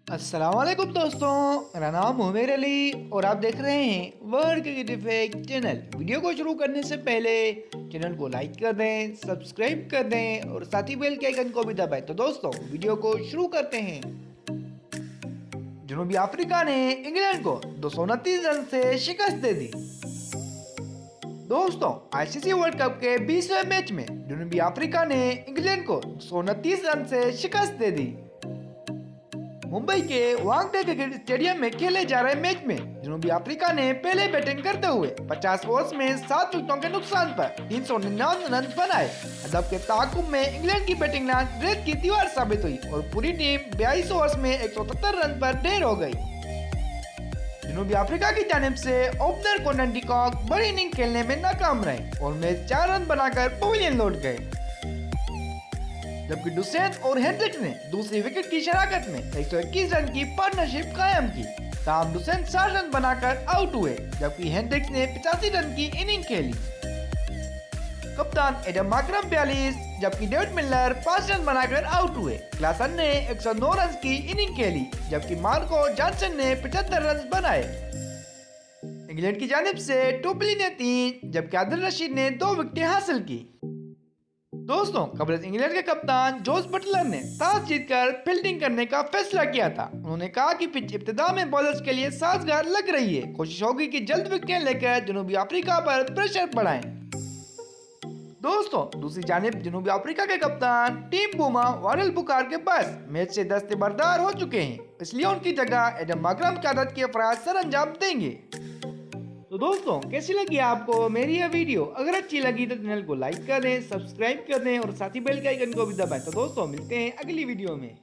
अस्सलामुअलैकुम दोस्तों, मेरा नाम उमेर अली और आप देख रहे हैं world cricket effect channel. Video को शुरू करने से पहले चैनल को लाइक कर दें, सब्सक्राइब कर दें और साथ ही बेल के आइकन को भी दबाएं। तो दोस्तों वीडियो को शुरू करते हैं। जनूबी अफ्रीका ने इंग्लैंड को 229 रन से शिकस्त दे दी। दोस्तों आईसीसी वर्ल्ड कप के 20वें मैच में जनूबी अफ्रीका ने इंग्लैंड को 229 रन से शिकस्त दे दी। मुंबई के वांगडे क्रिकेट स्टेडियम में खेले जा रहे मैच में जनूबी अफ्रीका ने पहले बैटिंग करते हुए 50 ओवर्स में 7 विकेटों के नुकसान पर 399 रन बनाए। अदब के ताकुब में इंग्लैंड की बैटिंग लाइन रेत की दीवार साबित हुई और पूरी टीम 42 ओवर्स में 170 रन पर ढेर हो गई। जनूबी अफ्रीका की जानिब से ओपनर कोनन डिकॉक बड़ी इनिंग खेलने में नाकाम रहे और मैच 4 रन बनाकर पवेलियन लौट गए, जबकि डुसेन और हेंड्रिक्स ने दूसरी विकेट की शराकत में 121 रन की पार्टनरशिप कायम की। ताहम डुसेन 60 रन बनाकर आउट हुए, जबकि हेंड्रिक्स ने 85 रन की इनिंग खेली। कप्तान एडम माकरम 42 जबकि डेविड मिलर 5 रन बनाकर आउट हुए। क्लासन ने 109 रन की इनिंग खेली, जबकि मार्को जॉनसन ने 75 रन बनाए। इंग्लैंड की जानिब से टोपली ने 3 जबकि आदिल रशीद ने 2 विकेटें हासिल की। दोस्तों कबल इंग्लैंड के कप्तान जोस बटलर ने टॉस जीतकर फील्डिंग करने का फैसला किया था। उन्होंने कहा कि पिच इब्तिदा में बॉलर्स के लिए साजगार लग रही है। कोशिश होगी कि जल्द विकेट लेकर जनूबी अफ्रीका पर प्रेशर बढ़ाएं। दोस्तों दूसरी जानिब जनूबी अफ्रीका के कप्तान टीम बूमा वारेल बुकार के पास मैच से दस्तबरदार हो चुके हैं, इसलिए उनकी जगह एडम माकरम की आदत के अफराज सर अंजाम देंगे। तो दोस्तों कैसी लगी आपको मेरी यह वीडियो? अगर अच्छी लगी तो चैनल को लाइक कर दें, सब्सक्राइब कर दें और साथ ही बेल के आइकन को भी दबाएं। तो दोस्तों मिलते हैं अगली वीडियो में।